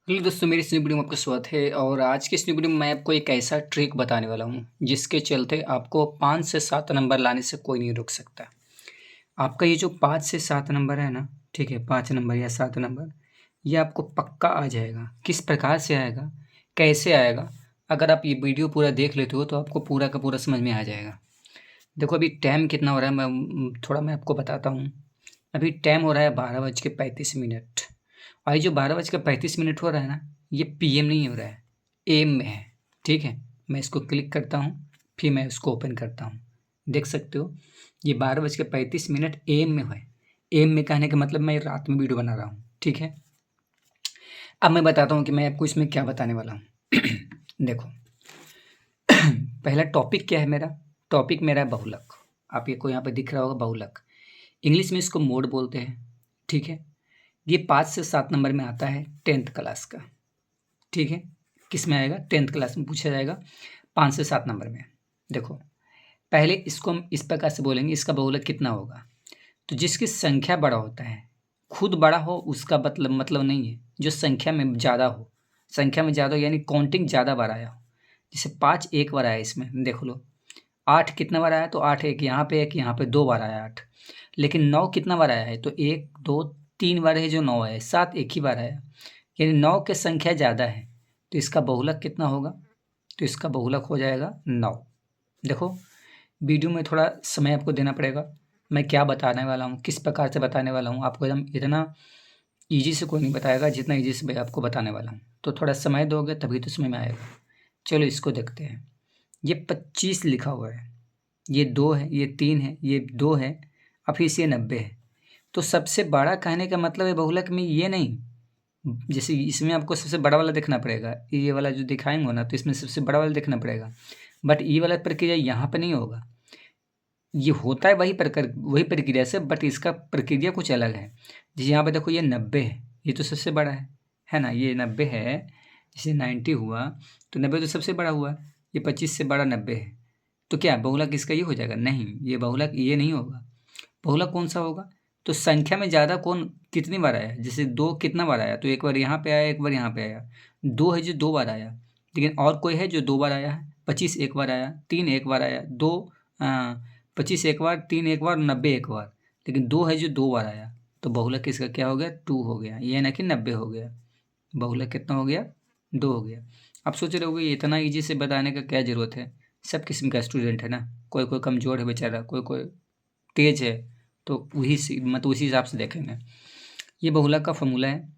Hello दोस्तों, मेरी इस न्यू वीडियो में आपका स्वागत है। और आज की इस न्यू वीडियो में मैं आपको एक ऐसा ट्रिक बताने वाला हूँ जिसके चलते आपको 5 से 7 नंबर लाने से कोई नहीं रोक सकता। आपका ये जो 5 से 7 नंबर है ना, ठीक है, 5 नंबर या 7 नंबर, ये आपको पक्का आ जाएगा। किस प्रकार से आएगा, कैसे आएगा? अगर आप ये वीडियो पूरा देख लेते हो तो आपको पूरा का पूरा समझ में आ जाएगा। देखो अभी टाइम कितना हो रहा है, मैं आपको बताता हूँ। अभी टाइम हो रहा है 12:35। और ये जो 12:35 हो रहा है ना, ये पीएम नहीं हो रहा है, एम में है। ठीक है, मैं इसको क्लिक करता हूँ, फिर मैं इसको ओपन करता हूँ। देख सकते हो ये 12:35 एम में है। एम में कहने का मतलब मैं रात में वीडियो बना रहा हूँ। ठीक है, अब मैं बताता हूँ कि मैं आपको इसमें क्या बताने वाला हूँ। देखो, पहला टॉपिक क्या है मेरा? टॉपिक मेरा है बहुलक। आप ये को यहाँ पे दिख रहा होगा, बहुलक। इंग्लिश में इसको मोड बोलते हैं। ठीक है, ये 5 से 7 नंबर में आता है, 10th क्लास का। ठीक है, किस में आएगा? 10th क्लास में पूछा जाएगा, 5 से 7 नंबर में। देखो, पहले इसको हम इस प्रकार से बोलेंगे, इसका बहुलक कितना होगा? तो जिसकी संख्या बड़ा होता है, खुद बड़ा हो उसका मतलब नहीं है, जो संख्या में ज़्यादा हो। संख्या में ज़्यादा हो यानी काउंटिंग ज़्यादा बार आया हो। जैसे 5 एक बार आया इसमें, देख लो। 8 कितना बार आया? तो 8 एक यहाँ पे, एक यहाँ पे 2 बार आया 8। लेकिन 9 कितना बार आया है? तो 1 2 3 बार है जो 9 है। 7 एक ही बार आया, यानी 9 की संख्या ज़्यादा है। तो इसका बहुलक कितना होगा? तो इसका बहुलक हो जाएगा 9। देखो, वीडियो में थोड़ा समय आपको देना पड़ेगा। मैं क्या बताने वाला हूँ, किस प्रकार से बताने वाला हूँ, आपको एकदम इतना ईजी से कोई नहीं बताएगा जितना ईजी से मैं आपको बताने वाला हूँ। तो थोड़ा समय दोगे तभी तो समझ में आएगा। चलो इसको देखते हैं। ये 25 लिखा हुआ है, ये 2 है, ये 3 है, ये 2 है, और फिर से ये 90 है। तो सबसे बड़ा कहने का मतलब है बहुलक में ये नहीं। जैसे इसमें आपको सबसे बड़ा वाला देखना पड़ेगा, ये वाला जो दिखाएंगे ना, तो इसमें सबसे बड़ा वाला देखना पड़ेगा। बट ये वाला प्रक्रिया यहाँ पे नहीं होगा। ये होता है वही प्रक्रिया से, बट इसका प्रक्रिया कुछ अलग है। जैसे यहाँ पे देखो, ये 90 है, ये तो सबसे बड़ा है ना, ये 90 है। जैसे 90 हुआ तो 90 तो सबसे बड़ा हुआ। ये 25 से बड़ा 90 है। तो क्या बहुलक इसका ये हो जाएगा? नहीं, ये बहुलक ये नहीं होगा। बहुलक कौन सा होगा? तो संख्या में ज़्यादा कौन कितनी बार आया? जैसे 2 कितना बार आया? तो एक बार यहाँ पे आया, एक बार यहाँ पे आया। 2 है जो 2 बार आया। लेकिन और कोई है जो 2 बार आया है? 25 एक बार आया, 3 एक बार आया, 2 25 एक बार, 3 एक बार, 90 एक बार। लेकिन 2 है जो 2 बार आया। तो बहुलक इसका क्या हो गया? 2 हो गया, ये ना कि 90 हो गया। बहुलक कितना हो गया? 2 हो गया। आप सोच रहे होगे ये इतना ईजी से बताने का क्या ज़रूरत है? सब किस्म का स्टूडेंट है ना, कोई कोई कमज़ोर है बेचारा, कोई कोई तेज है। तो उसी हिसाब से देखेंगे। ये बहुलक का फॉर्मूला है,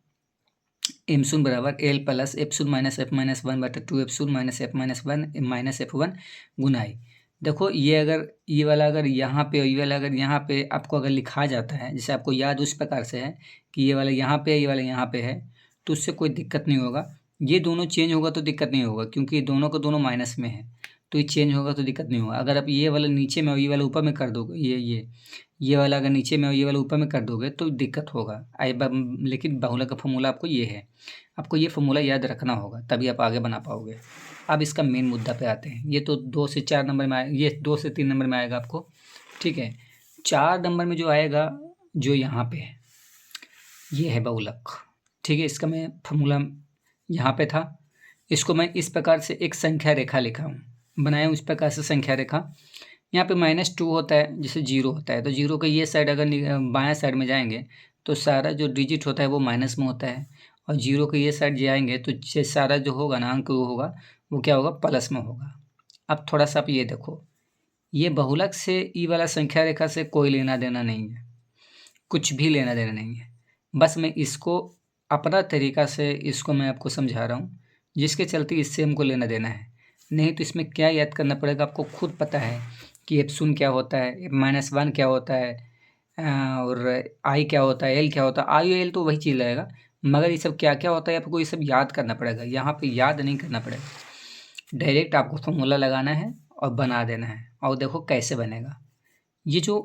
एम शून्य बराबर एल प्लस एफ शून्य माइनस एफ माइनस वन बटा 2 एफ शून्य minus F minus one minus F one गुना आई। देखो, ये वाला अगर यहाँ पे और ये वाला अगर यहाँ पे आपको अगर लिखा जाता है, जैसे आपको याद उस प्रकार से है कि ये वाला यहाँ पे है, ये वाला यहाँ पे है, तो उससे कोई दिक्कत नहीं होगा। ये दोनों चेंज होगा तो दिक्कत नहीं होगा, क्योंकि ये दोनों का दोनों माइनस में है। तो ये चेंज होगा तो दिक्कत नहीं होगा। अगर आप ये वाला नीचे में और ये वाला ऊपर में कर दोगे, ये वाला अगर नीचे में और ये वाला ऊपर में कर दोगे तो दिक्कत होगा। लेकिन बहुलक का फॉर्मूला आपको ये है, आपको ये फॉर्मूला याद रखना होगा, तभी आप आगे बना पाओगे। अब इसका मेन मुद्दा पे आते हैं। ये तो 2 से 4 नंबर में ये 2 से 3 नंबर में आएगा आपको। ठीक है, 4 नंबर में जो आएगा, जो यहाँ पे है, ये है बहुलक। ठीक है, इसका मैं फॉर्मूला यहाँ पे था, इसको मैं इस प्रकार से एक संख्या रेखा लिखा हूँ, बनाया हूँ इस प्रकार से संख्या रेखा। यहाँ पे -2 होता है, जैसे 0 होता है, तो 0 का ये साइड अगर बायां साइड में जाएंगे तो सारा जो डिजिट होता है वो माइनस में होता है, और 0 के ये साइड जाएंगे तो सारा जो होगा ना अंक, वो होगा, वो क्या होगा? प्लस में होगा। अब थोड़ा सा आप ये देखो, ये बहुलक से ई वाला संख्या रेखा से कोई लेना देना नहीं है, कुछ भी लेना देना नहीं है। बस मैं इसको अपना तरीका से इसको मैं आपको समझा रहा हूँ, जिसके चलते इससे हमको लेना देना है। नहीं तो इसमें क्या याद करना पड़ेगा, आपको खुद पता है कि एफ शून्य क्या होता है, -1 क्या होता है, और आई क्या होता है, एल क्या होता है। आई एल तो वही चीज़ रहेगा, मगर ये सब क्या क्या होता है आपको ये सब याद करना पड़ेगा। यहाँ पे याद नहीं करना पड़ेगा, डायरेक्ट आपको फॉर्मूला लगाना है और बना देना है। और देखो कैसे बनेगा। ये जो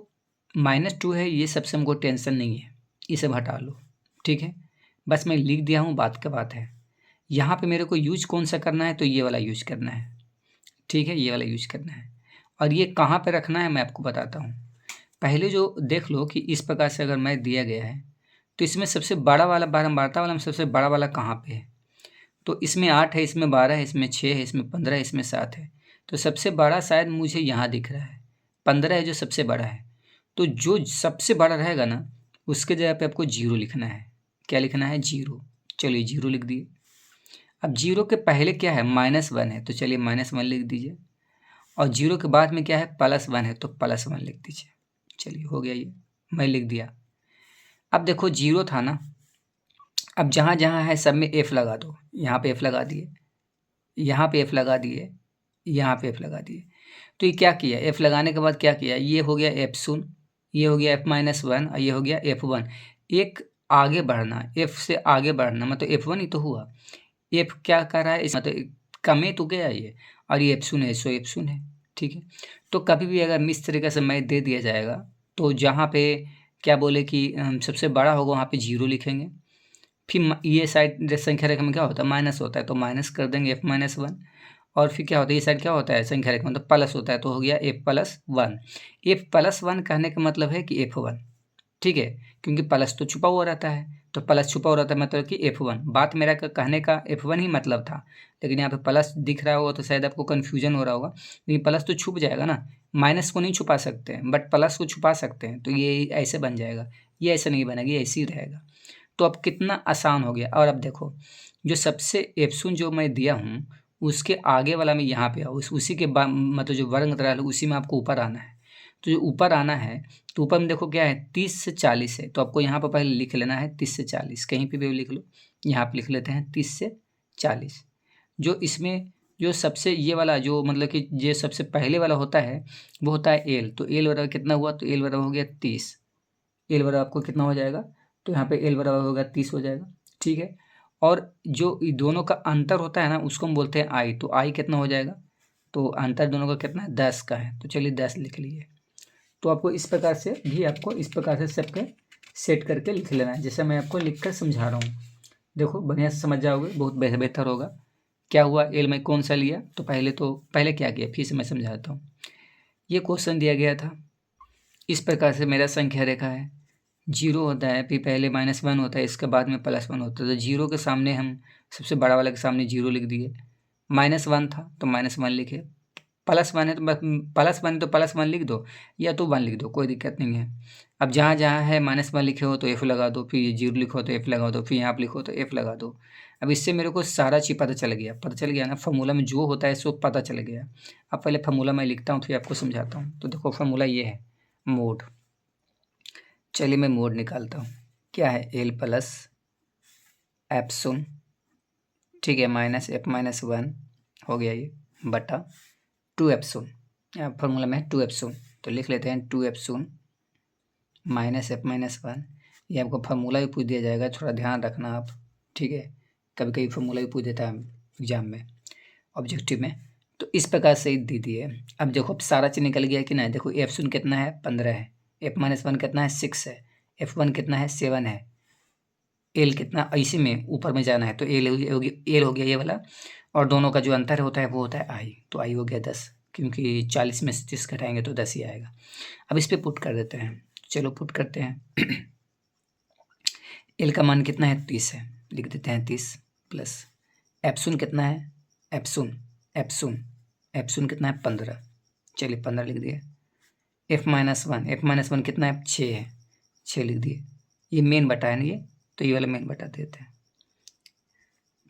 -2 है, ये सबसे हमको टेंशन नहीं है, ये सब हटा लो। ठीक है, बस मैं लिख दिया हूँ, बात का बात है। यहाँ पे मेरे को यूज कौन सा करना है? तो ये वाला यूज करना है। ठीक है, ये वाला यूज करना है। और ये कहाँ पे रखना है मैं आपको बताता हूँ। पहले जो देख लो कि इस प्रकार से अगर मैं दिया गया है, तो इसमें सबसे बड़ा वाला बारंबारता वाला में सबसे बड़ा वाला कहाँ पे है? तो इसमें 8 है, इसमें 12 है, इसमें 6 है, इसमें 15 है, इसमें 7 है। तो सबसे बड़ा शायद मुझे यहाँ दिख रहा है, 15 है जो सबसे बड़ा है। तो जो सबसे बड़ा रहेगा ना, उसके जगह पे आपको 0 लिखना है। क्या लिखना है? 0। चलिए 0 लिख दिए। अब 0 के पहले क्या है? -1 है, तो चलिए -1 लिख दीजिए। और 0 के बाद में क्या है? +1 है, तो +1 लिख दीजिए। चलिए हो गया, ये मैं लिख दिया। अब देखो 0 था ना, अब जहाँ जहाँ है सब में F लगा दो। यहाँ पे F लगा दिए, यहाँ पे F लगा दिए, यहाँ पे F लगा दिए। तो ये क्या किया? F लगाने के बाद क्या किया? ये हो गया F0, ये हो गया F-1 और ये हो गया F1। एक आगे बढ़ना, F से आगे बढ़ना, मतलब F1 ही तो हुआ। F क्या कर रहा है? इस मतलब कमे तो गया ये, और ये F0 है, सो F0 है। ठीक है, तो कभी भी अगर इस तरीके से मैच दे दिया जाएगा, तो जहाँ पे क्या बोले कि सबसे बड़ा होगा वहाँ पे 0 लिखेंगे। फिर ये साइड संख्या रेखा में क्या होता है? माइनस होता है, तो माइनस कर देंगे F-1। और फिर क्या होता है? ये साइड क्या होता है? संख्या रेखा मतलब प्लस होता है, तो हो गया F+1। F+1 कहने का मतलब है कि F1। ठीक है, क्योंकि प्लस तो छुपा हुआ रहता है, तो प्लस छुपा हुआ रहता है मतलब कि F1। बात मेरा कहने का F1 ही मतलब था, लेकिन यहाँ पे प्लस दिख रहा होगा तो शायद आपको कन्फ्यूजन हो रहा होगा। लेकिन प्लस तो छुप जाएगा ना, माइनस को नहीं छुपा सकते हैं, बट प्लस को छुपा सकते हैं, तो ये ऐसे बन जाएगा। ये ऐसे नहीं बनेगा, ये ऐसे ही रहेगा। तो अब कितना आसान हो गया। और अब देखो, जो सबसे एप्सुन जो मैं दिया हूँ, उसके आगे वाला में यहाँ पे आओ, उसी के मतलब जो वर्ग नजर आ रहा है उसी में आपको ऊपर आना है। तो जो ऊपर आना है, तो ऊपर में देखो क्या है? 30 से 40 है, तो आपको यहाँ पर पहले लिख लेना है 30 से 40। कहीं पे भी लिख लो, यहाँ पे लिख लेते हैं 30 से 40। जो इसमें जो सबसे ये वाला जो मतलब कि ये सबसे पहले वाला होता है, वो होता है एल। तो एल बराबर कितना हुआ? तो एल बराबर हो गया 30। एल बराबर आपको कितना हो जाएगा? तो यहाँ पे एल बराबर होगा 30 हो जाएगा। ठीक है, और जो दोनों का अंतर होता है ना, उसको हम बोलते हैं आई। तो आई कितना हो जाएगा? तो अंतर दोनों का कितना है? 10 का है, तो चलिए 10 लिख लिए। तो आपको इस प्रकार से भी आपको इस प्रकार से सबके सेट करके लिख लेना है, जैसे मैं आपको लिख कर समझा रहा हूँ। देखो बढ़िया से समझ जाओगे, बहुत बेहतर होगा। क्या हुआ? एल में कौन सा लिया? तो पहले क्या किया, फिर से मैं समझाता हूँ। ये क्वेश्चन दिया गया था, इस प्रकार से मेरा संख्या रेखा है। 0 होता है, फिर पहले -1 होता है, इसके बाद में +1 होता है। तो 0 के सामने हम सबसे बड़ा वाले के सामने 0 लिख दिए। -1 था तो -1 लिखे। +1 है तो +1 है तो +1 लिख दो, या तो 1 लिख दो, कोई दिक्कत नहीं है। अब जहाँ जहाँ है -1 लिखे हो तो F लगा दो, फिर 0 लिखो तो F लगा दो, फिर यहाँ पे लिखो तो F लगा दो। अब इससे मेरे को सारा चीज़ पता चल गया ना, फार्मूला में जो होता है सो पता चल गया। अब पहले फार्मूला मैं लिखता हूँ, फिर आपको समझाता हूँ। तो देखो फार्मूला ये है, मोड। चलिए मैं मोड निकालता हूँ। क्या है? एल प्लस एप्सुन, ठीक है, -F-1 हो गया ये, बटा 2 एप्सुन। यहाँ फॉर्मूला में है 2 एप्सुन, तो लिख लेते हैं 2 एप्सुन -F-1। ये आपको फार्मूला भी पूछ दिया जाएगा, थोड़ा ध्यान रखना आप। ठीक है, कभी कभी फार्मूला भी पूछ देता है एग्जाम में, ऑब्जेक्टिव में। तो इस प्रकार से दे दिए। अब देखो, अब सारा चीज़ निकल गया कि नहीं? देखो एप्सुन कितना है? 15 है। F-1 कितना है? 6 है। F1 कितना है? 7 है। एल कितना? इसी में ऊपर में जाना है, तो एल हो गया ये वाला। और दोनों का जो अंतर होता है वो होता है आई, तो आई हो गया 10, क्योंकि 40 में से 30 घटाएंगे तो 10 ही आएगा। अब इस पर पुट कर देते हैं, चलो पुट करते हैं। एल का मान कितना है? 30 है, लिख देते हैं 30 प्लस एप्सुन कितना है? एप्सुन कितना है? 15। चलिए 15 लिख दिए। F-1 कितना है? 6 है, 6 लिख दिए। ये मेन बटा है ना ये, तो ये वाला मेन बटा देते हैं।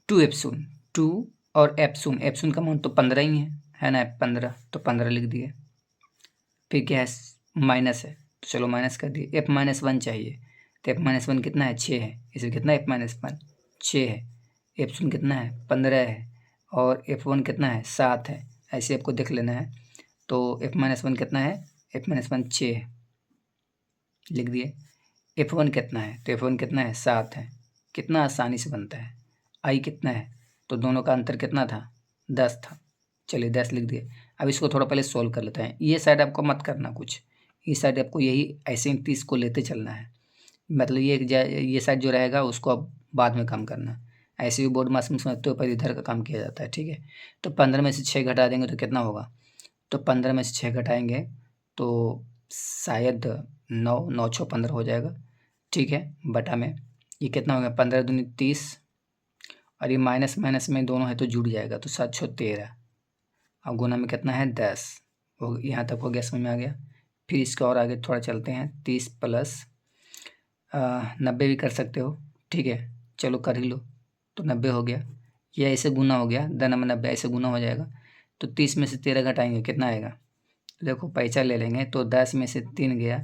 2 एप्सुन, 2 और एप्सुन का मान तो 15 ही है ना? 15, तो 15 लिख दिए। फिर क्या है? माइनस है, तो चलो माइनस कर दिए। F-1 चाहिए, तो F-1 कितना है? 6 है। इसमें कितना है? F-1 6 है। एप्सुन कितना है? 15 है। और F1 कितना है? 7 है। ऐसे आपको देख लेना है। तो F-1 कितना है? F-1 6 है, लिख दिए। F1 कितना है? तो F1 कितना है? 7 है। कितना आसानी से बनता है। आई कितना है? तो दोनों का अंतर कितना था? 10 था। चलिए 10 लिख दिए। अब इसको थोड़ा पहले सोल्व कर लेते हैं। ये साइड आपको मत करना कुछ, इस साइड आपको यही ऐसे ही 30 को लेते चलना है। मतलब ये साइड जो रहेगा उसको अब बाद में काम करना। ऐसे भी बोर्ड मास में समझते हो, पर इधर का काम किया जाता है। ठीक है, तो 15 में से 6 घटा देंगे तो कितना होगा? तो 15 में से 6 घटाएंगे तो शायद 9, 9 6 15 हो जाएगा। ठीक है, बटा में ये कितना हो गया? 15 दूनी 30, और ये माइनस माइनस में दोनों है तो जुड़ जाएगा, तो 7 6 13 और गुना में कितना है 10। वो यहाँ तक हो गया, समझ में आ गया। फिर इसका और आगे थोड़ा चलते हैं, 30 प्लस 90 भी कर सकते हो, ठीक है, चलो कर ही लो। तो 90 हो गया, ये ऐसे गुना हो गया, 10 में 90 ऐसे गुना हो जाएगा। तो 30 में से 13 घटाएंगे कितना आएगा, तो देखो पैसा ले लेंगे, तो 10 में से 3 गया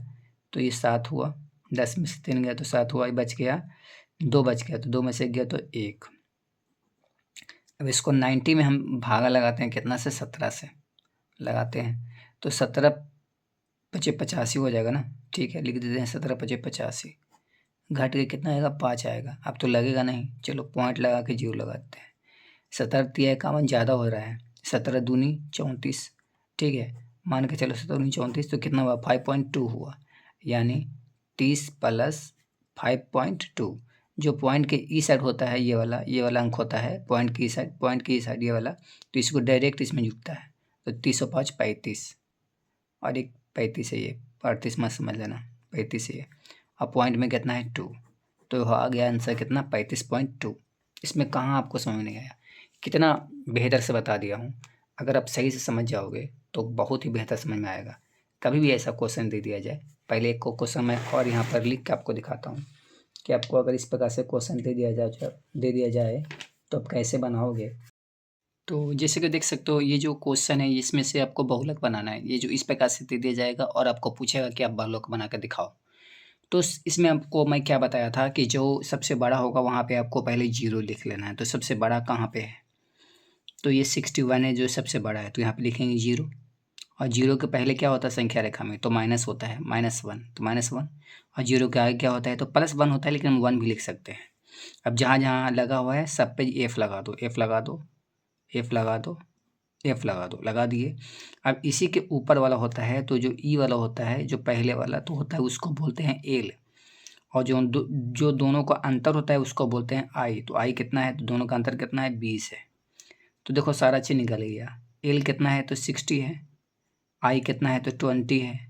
तो ये 7 हुआ, 10 में से 3 गया तो 7 हुआ, ये बच गया 2 बच गया, तो 2 में से 1 गया तो 1। अब इसको 90 में हम भागा लगाते हैं, कितना से 17 से लगाते हैं, तो 17 पचे 85 हो जाएगा ना, ठीक है, लिख देते हैं 17 पचे 85, घट के कितना आएगा 5 आएगा। अब तो लगेगा नहीं, चलो पॉइंट लगा के 0 लगाते हैं। 17 तिया 51 ज़्यादा हो रहा है, 17 दूनी 34, ठीक है, मान के चलो 17 दूनी 34, तो कितना हुआ 5.2 हुआ, यानी 30 प्लस 5.2। जो पॉइंट के ई साइड होता है ये वाला अंक होता है पॉइंट की ई साइड ये वाला, तो इसको डायरेक्ट इसमें जुड़ता है, तो 30 और 5 35, और एक 35 है, ये 38 मत समझ लेना, 35 है ये, और पॉइंट में कितना है 2, तो आ गया आंसर कितना 35.2। इसमें कहाँ आपको समझ नहीं आया, कितना बेहतर से बता दिया हूँ। अगर आप सही से समझ जाओगे तो बहुत ही बेहतर समझ में आएगा। कभी भी ऐसा क्वेश्चन दे दिया जाए, पहले एक क्वेश्चन मैं और यहाँ पर लिख के आपको दिखाता हूँ कि आपको अगर इस प्रकार से क्वेश्चन दे दिया जाए तो आप कैसे बनाओगे। तो जैसे कि देख सकते हो, ये जो क्वेश्चन है इसमें से आपको बहुलक बनाना है, ये जो इस प्रकार से दे दिया जाएगा और आपको पूछेगा कि आप बहुलक बना कर दिखाओ। तो इसमें आपको मैं क्या बताया था कि जो सबसे बड़ा होगा वहाँ पे आपको पहले 0 लिख लेना है। तो सबसे बड़ा कहाँ पे है, तो ये 61 है जो सबसे बड़ा है, तो यहाँ पे लिखेंगे 0, और 0 के पहले क्या होता है संख्या रेखा में, तो माइनस होता है, -1, तो -1, और 0 के आगे क्या होता है, तो +1 होता है, लेकिन हम 1 भी लिख सकते हैं। अब जहाँ जहाँ लगा हुआ है सब पे F लगा दो, F लगा दो, F लगा दो, F लगा दो, लगा दिए। अब इसी के ऊपर वाला होता है, तो जो E वाला होता है, जो पहले वाला तो होता है उसको बोलते हैं L, और जो दोनों का अंतर होता है उसको बोलते हैं I। तो I कितना है, तो दोनों का अंतर कितना है 20 है। तो देखो सारा चीज़ निकल गया। L कितना है, तो 60 है, I कितना है, तो 20 है,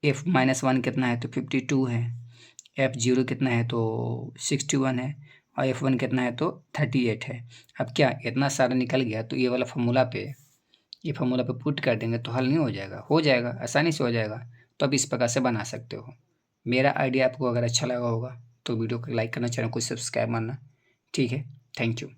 F-1 कितना है, तो 52 है, F0 कितना है, तो 61 है, और F1 कितना है, तो 38 है। अब क्या इतना सारा निकल गया, तो ये वाला फार्मूला पे पुट कर देंगे तो हल नहीं हो जाएगा, हो जाएगा, आसानी से हो जाएगा। तो अब इस प्रकार से बना सकते हो। मेरा आइडिया आपको अगर अच्छा लगा होगा तो वीडियो को लाइक करना, चैनल को सब्सक्राइब करना, ठीक है, थैंक यू।